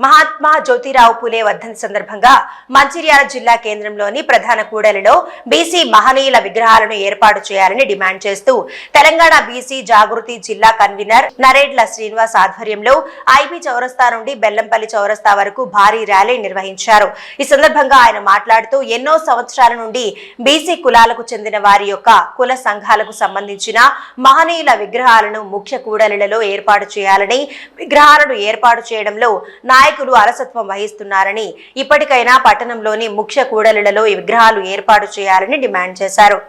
మహాత్మా జ్యోతిరావు పూలే వర్ధంతి సందర్భంగా మంచిర్యాల జిల్లా కేంద్రంలోని ప్రధాన కూడలిలో బీసీ మహనీయుల విగ్రహాలను ఏర్పాటు చేయాలని డిమాండ్ చేస్తూ తెలంగాణ బీసీ జాగృతి జిల్లా కన్వీనర్ నరేడ్ల శ్రీనివాస్ ఆధ్వర్యంలో ఐబీ చౌరస్తా నుండి బెల్లంపల్లి చౌరస్తా వరకు భారీ ర్యాలీ నిర్వహించారు। ఈ సందర్భంగా ఆయన మాట్లాడుతూ ఎన్నో సంవత్సరాల నుండి బీసీ కులాలకు చెందిన వారి యొక్క కుల సంఘాలకు సంబంధించిన మహనీయుల విగ్రహాలను ముఖ్య కూడలిలలో ఏర్పాటు చేయాలని, విగ్రహాలను ఏర్పాటు చేయడంలో నాయకులు అలసత్వం వహిస్తున్నారని, ఇప్పటికైనా పట్టణంలోని ముఖ్య కూడలిలలో ఈ విగ్రహాలు ఏర్పాటు చేయాలని డిమాండ్ చేశారు।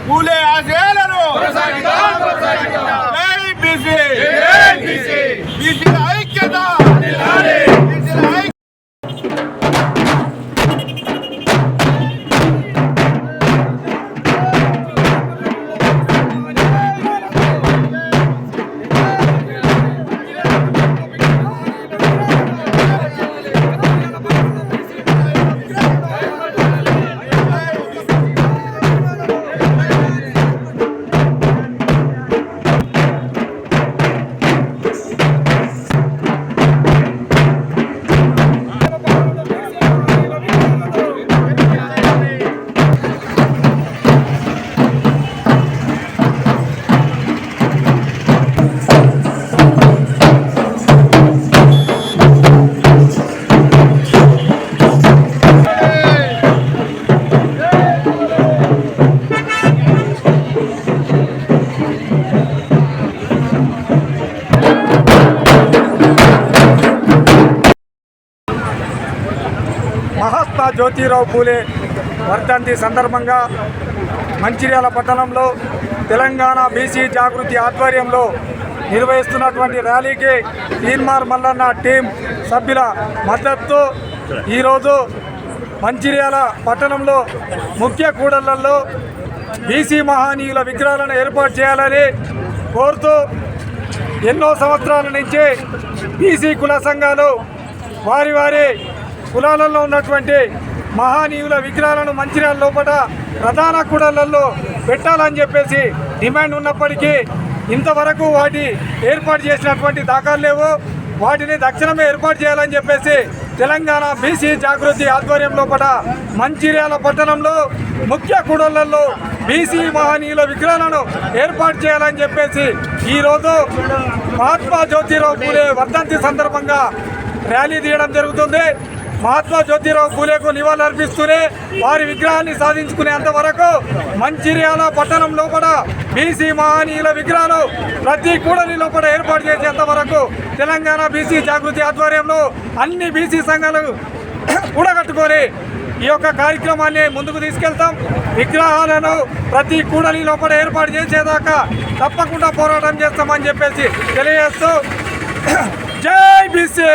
పూలే ఆశయాలను ఐక్యత మహాత్మా జ్యోతిరావు పూలే వర్ధంతి సందర్భంగా మంచిర్యాల పట్టణంలో తెలంగాణ బీసీ జాగృతి ఆధ్వర్యంలో నిర్వహిస్తున్నటువంటి ర్యాలీకి తీన్మార్ మల్లన్న టీం సభ్యుల మద్దతుతో ఈరోజు మంచిర్యాల పట్టణంలో ముఖ్య కూడళ్లలో బీసీ మహనీయుల విగ్రహాలను ఏర్పాటు చేయాలని కోరుతూ ఎన్నో సంవత్సరాల నుంచి బీసీ కుల సంఘాలు వారి వారి కులాలలో ఉన్నటువంటి మహనీయుల విగ్రహాలను మంచిర్యాల లోపల ప్రధాన కూడళ్లలో పెట్టాలని చెప్పేసి డిమాండ్ ఉన్నప్పటికీ ఇంతవరకు వాటి ఏర్పాటు చేసినటువంటి దాఖలు లేవు। వాటిని తక్షణమే ఏర్పాటు చేయాలని చెప్పేసి తెలంగాణ బీసీ జాగృతి ఆధ్వర్యం లోపల మంచిర్యాల పట్టణంలో ముఖ్య కూడళ్లలో బీసీ మహనీయుల విగ్రహాలను ఏర్పాటు చేయాలని చెప్పేసి ఈరోజు మహాత్మా జ్యోతిరావు పూలే వర్ధంతి సందర్భంగా ర్యాలీ తీయడం జరుగుతుంది। మహాత్మా జ్యోతిరావు పూలేకు నివాళులర్పిస్తూనే వారి విగ్రహాన్ని సాధించుకునేంత వరకు మంచిర్యాల పట్టణం లోపల బీసీ మహనీయుల విగ్రహాలు ప్రతి కూడలి లోపల ఏర్పాటు చేసేంత వరకు తెలంగాణ బీసీ జాగృతి ఆధ్వర్యంలో అన్ని బీసీ సంఘాలు కూడగట్టుకొని ఈ యొక్క కార్యక్రమాన్ని ముందుకు తీసుకెళ్తాం। విగ్రహాలను ప్రతి కూడలి లోపల ఏర్పాటు చేసేదాకా తప్పకుండా పోరాటం చేస్తామని చెప్పేసి తెలియజేస్తూ జై బీసీ।